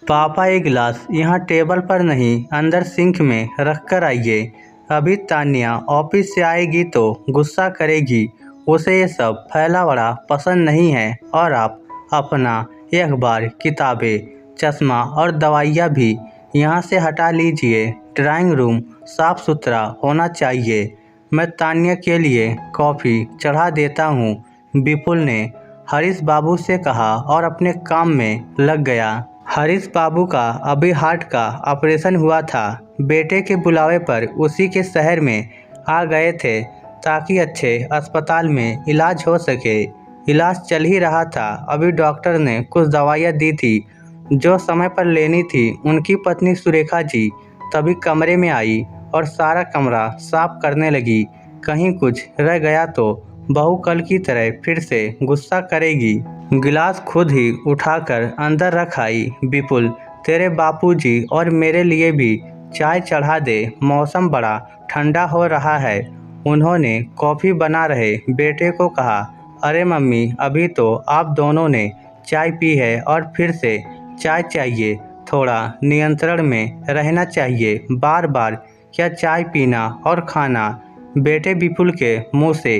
पापा एक गिलास यहाँ टेबल पर नहीं अंदर सिंक में रख कर आइए। अभी तान्या ऑफिस से आएगी तो गुस्सा करेगी। उसे ये सब फैला बड़ा पसंद नहीं है और आप अपना ये अखबार, किताबें, चश्मा और दवाइयाँ भी यहाँ से हटा लीजिए। ड्राइंग रूम साफ सुथरा होना चाहिए। मैं तान्या के लिए कॉफ़ी चढ़ा देता हूँ, विपुल ने हरीश बाबू से कहा और अपने काम में लग गया। हरीश बाबू का अभी हार्ट का ऑपरेशन हुआ था। बेटे के बुलावे पर उसी के शहर में आ गए थे ताकि अच्छे अस्पताल में इलाज हो सके। इलाज चल ही रहा था, अभी डॉक्टर ने कुछ दवाइयाँ दी थी जो समय पर लेनी थी। उनकी पत्नी सुरेखा जी तभी कमरे में आई और सारा कमरा साफ करने लगी। कहीं कुछ रह गया तो बहू कल की तरह फिर से गुस्सा करेगी। गिलास खुद ही उठाकर अंदर रख आई। विपुल, तेरे बापूजी और मेरे लिए भी चाय चढ़ा दे, मौसम बड़ा ठंडा हो रहा है। उन्होंने कॉफ़ी बना रहे बेटे को कहा। अरे मम्मी, अभी तो आप दोनों ने चाय पी है और फिर से चाय चाहिए। थोड़ा नियंत्रण में रहना चाहिए, बार बार क्या चाय पीना और खाना। बेटे विपुल के मुंह से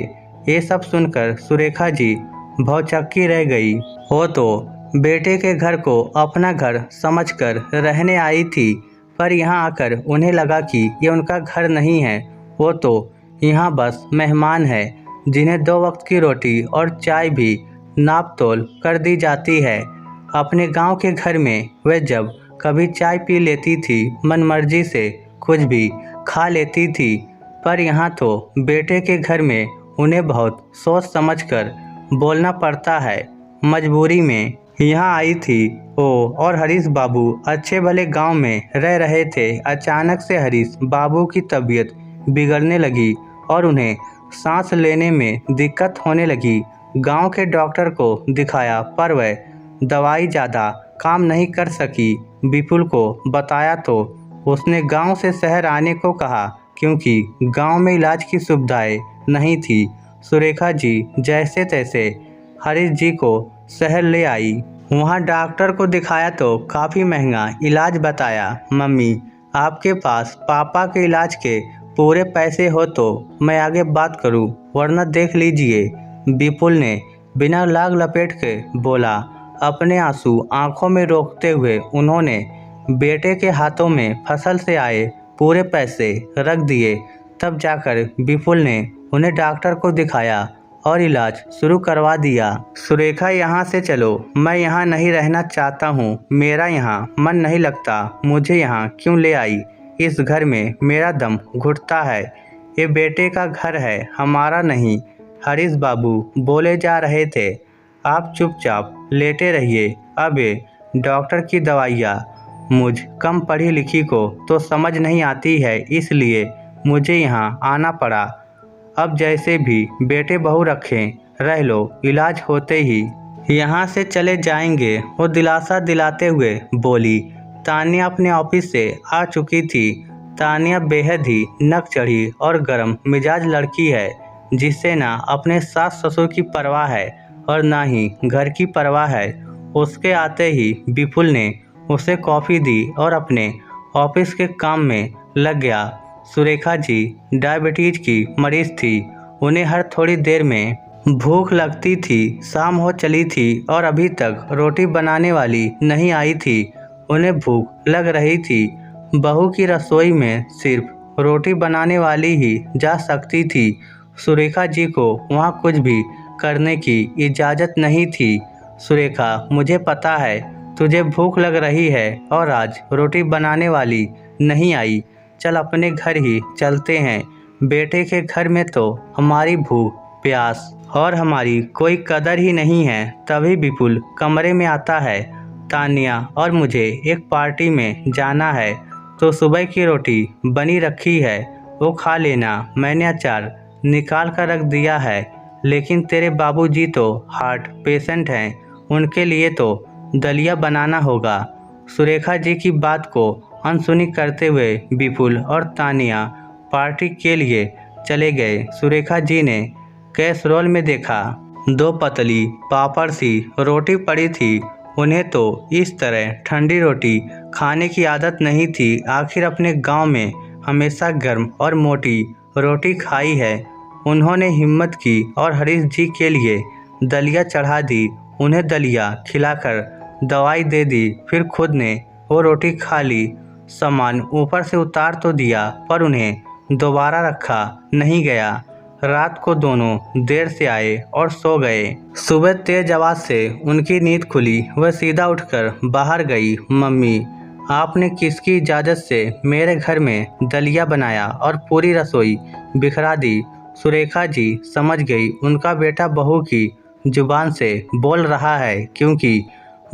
ये सब सुनकर सुरेखा जी भौचक्की रह गई। वो तो बेटे के घर को अपना घर समझकर रहने आई थी, पर यहाँ आकर उन्हें लगा कि ये उनका घर नहीं है। वो तो यहाँ बस मेहमान है जिन्हें 2 वक्त की रोटी और चाय भी नाप तोल कर दी जाती है। अपने गांव के घर में वे जब कभी चाय पी लेती थी, मनमर्जी से कुछ भी खा लेती थी, पर यहाँ तो बेटे के घर में उन्हें बहुत सोच समझकर बोलना पड़ता है। मजबूरी में यहाँ आई थी वो और हरीश बाबू अच्छे भले गांव में रह रहे थे। अचानक से हरीश बाबू की तबीयत बिगड़ने लगी और उन्हें सांस लेने में दिक्कत होने लगी। गांव के डॉक्टर को दिखाया पर वह दवाई ज़्यादा काम नहीं कर सकी। विपुल को बताया तो उसने गांव से शहर आने को कहा क्योंकि गांव में इलाज की सुविधाएं नहीं थी। सुरेखा जी जैसे तैसे हरीश जी को शहर ले आई। वहाँ डॉक्टर को दिखाया तो काफ़ी महंगा इलाज बताया। मम्मी, आपके पास पापा के इलाज के पूरे पैसे हो तो मैं आगे बात करूं, वरना देख लीजिए, विपुल ने बिना लाग लपेट के बोला। अपने आंसू आंखों में रोकते हुए उन्होंने बेटे के हाथों में फसल से आए पूरे पैसे रख दिए। तब जाकर विपुल ने उन्हें डॉक्टर को दिखाया और इलाज शुरू करवा दिया। सुरेखा, यहाँ से चलो, मैं यहाँ नहीं रहना चाहता हूँ, मेरा यहाँ मन नहीं लगता। मुझे यहाँ क्यों ले आई? इस घर में मेरा दम घुटता है। ये बेटे का घर है, हमारा नहीं। हरीश बाबू बोले जा रहे थे। आप चुपचाप लेटे रहिए। अब ये डॉक्टर की दवाइयाँ मुझ कम पढ़ी लिखी को तो समझ नहीं आती है, इसलिए मुझे यहाँ आना पड़ा। अब जैसे भी बेटे बहू रखें, रह लो, इलाज होते ही यहाँ से चले जाएंगे, वो दिलासा दिलाते हुए बोली। तान्या अपने ऑफिस से आ चुकी थी। तान्या बेहद ही नक चढ़ी और गर्म मिजाज लड़की है, जिससे ना अपने सास ससुर की परवाह है और ना ही घर की परवाह है। उसके आते ही विपुल ने उसे कॉफ़ी दी और अपने ऑफिस के काम में लग गया। सुरेखा जी डायबिटीज की मरीज थी। उन्हें हर थोड़ी देर में भूख लगती थी। शाम हो चली थी और अभी तक रोटी बनाने वाली नहीं आई थी। उन्हें भूख लग रही थी। बहू की रसोई में सिर्फ रोटी बनाने वाली ही जा सकती थी। सुरेखा जी को वहाँ कुछ भी करने की इजाज़त नहीं थी। सुरेखा, मुझे पता है तुझे भूख लग रही है और आज रोटी बनाने वाली नहीं आई। चल अपने घर ही चलते हैं। बेटे के घर में तो हमारी भूख प्यास और हमारी कोई कदर ही नहीं है। तभी विपुल कमरे में आता है। तान्या और मुझे एक पार्टी में जाना है, तो सुबह की रोटी बनी रखी है, वो खा लेना। मैंने अचार निकाल कर रख दिया है, लेकिन तेरे बाबूजी तो हार्ट पेशेंट हैं, उनके लिए तो दलिया बनाना होगा। सुरेखा जी की बात को अनसुनी करते हुए विपुल और तान्या पार्टी के लिए चले गए। सुरेखा जी ने कैसरोल में देखा 2 पतली पापड़ सी रोटी पड़ी थी। उन्हें तो इस तरह ठंडी रोटी खाने की आदत नहीं थी। आखिर अपने गांव में हमेशा गर्म और मोटी रोटी खाई है। उन्होंने हिम्मत की और हरीश जी के लिए दलिया चढ़ा दी। उन्हें दलिया खिलाकर दवाई दे दी, फिर खुद ने वो रोटी खा ली। सामान ऊपर से उतार तो दिया पर उन्हें दोबारा रखा नहीं गया। रात को दोनों देर से आए और सो गए। सुबह तेज आवाज से उनकी नींद खुली। वह सीधा उठकर बाहर गई। मम्मी, आपने किसकी इजाज़त से मेरे घर में दलिया बनाया और पूरी रसोई बिखरा दी? सुरेखा जी समझ गई उनका बेटा बहू की जुबान से बोल रहा है, क्योंकि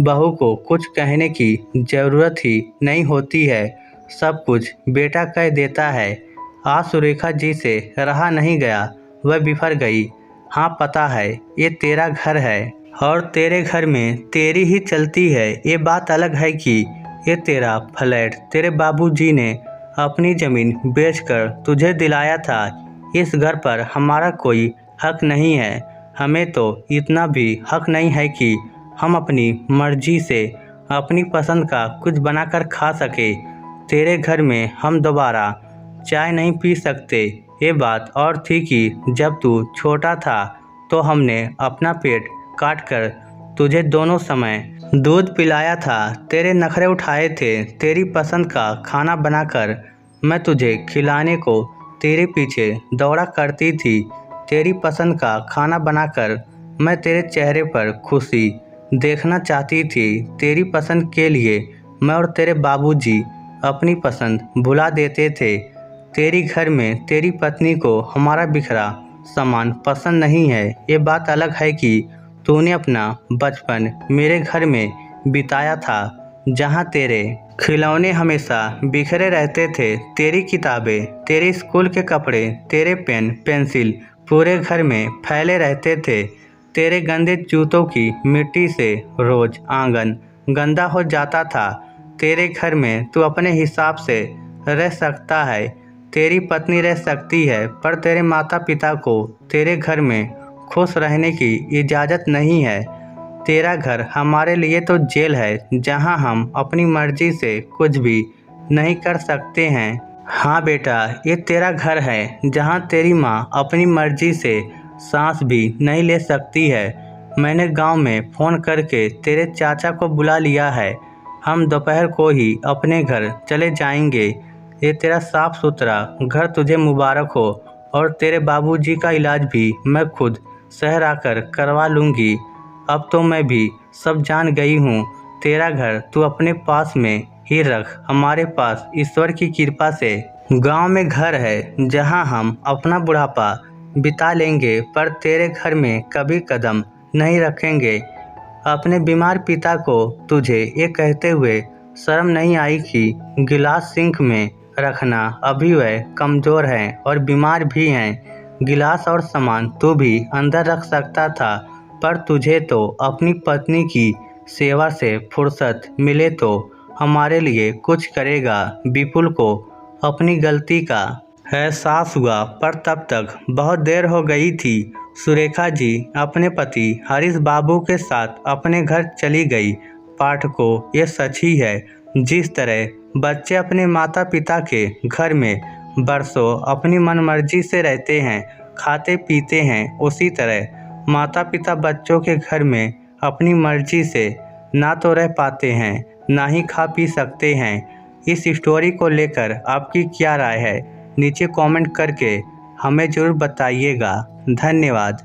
बहू को कुछ कहने की ज़रूरत ही नहीं होती है, सब कुछ बेटा कह देता है। आज सुरेखा जी से रहा नहीं गया, वह बिफर गई। हाँ पता है, ये तेरा घर है और तेरे घर में तेरी ही चलती है। ये बात अलग है कि ये तेरा फ्लैट तेरे बाबूजी ने अपनी ज़मीन बेचकर तुझे दिलाया था। इस घर पर हमारा कोई हक नहीं है। हमें तो इतना भी हक नहीं है कि हम अपनी मर्जी से अपनी पसंद का कुछ बनाकर खा सके। तेरे घर में हम दोबारा चाय नहीं पी सकते। ये बात और थी कि जब तू छोटा था तो हमने अपना पेट काट कर तुझे दोनों समय दूध पिलाया था, तेरे नखरे उठाए थे। तेरी पसंद का खाना बनाकर मैं तुझे खिलाने को तेरे पीछे दौड़ा करती थी। तेरी पसंद का खाना बनाकर मैं तेरे चेहरे पर खुशी देखना चाहती थी। तेरी पसंद के लिए मैं और तेरे बाबूजी अपनी पसंद भुला देते थे। तेरी घर में तेरी पत्नी को हमारा बिखरा सामान पसंद नहीं है। ये बात अलग है कि तूने अपना बचपन मेरे घर में बिताया था, जहाँ तेरे खिलौने हमेशा बिखरे रहते थे। तेरी किताबें, तेरे स्कूल के कपड़े, तेरे पेन पेंसिल पूरे घर में फैले रहते थे। तेरे गंदे जूतों की मिट्टी से रोज आंगन गंदा हो जाता था। तेरे घर में तू अपने हिसाब से रह सकता है, तेरी पत्नी रह सकती है, पर तेरे माता पिता को तेरे घर में खुश रहने की इजाज़त नहीं है। तेरा घर हमारे लिए तो जेल है, जहां हम अपनी मर्जी से कुछ भी नहीं कर सकते हैं। हाँ बेटा, ये तेरा घर है जहां तेरी माँ अपनी मर्जी से सांस भी नहीं ले सकती है। मैंने गांव में फ़ोन करके तेरे चाचा को बुला लिया है। हम दोपहर को ही अपने घर चले जाएंगे। ये तेरा साफ सुथरा घर तुझे मुबारक हो, और तेरे बाबूजी का इलाज भी मैं खुद शहर आकर करवा लूँगी। अब तो मैं भी सब जान गई हूँ। तेरा घर तू अपने पास में ही रख। हमारे पास ईश्वर की कृपा से गांव में घर है जहां हम अपना बुढ़ापा बिता लेंगे, पर तेरे घर में कभी कदम नहीं रखेंगे। अपने बीमार पिता को तुझे ये कहते हुए शर्म नहीं आई कि गिलास सिंक में रखना? अभी वह कमज़ोर हैं और बीमार भी हैं। गिलास और सामान तू भी अंदर रख सकता था, पर तुझे तो अपनी पत्नी की सेवा से फुर्सत मिले तो हमारे लिए कुछ करेगा। विपुल को अपनी गलती का एहसास हुआ, पर तब तक बहुत देर हो गई थी। सुरेखा जी अपने पति हरीश बाबू के साथ अपने घर चली गई। पाठकों, ये सच ही है, जिस तरह बच्चे अपने माता पिता के घर में बरसों अपनी मनमर्जी से रहते हैं, खाते पीते हैं, उसी तरह माता पिता बच्चों के घर में अपनी मर्जी से ना तो रह पाते हैं, ना ही खा पी सकते हैं। इस स्टोरी को लेकर आपकी क्या राय है? नीचे कमेंट करके हमें ज़रूर बताइएगा। धन्यवाद।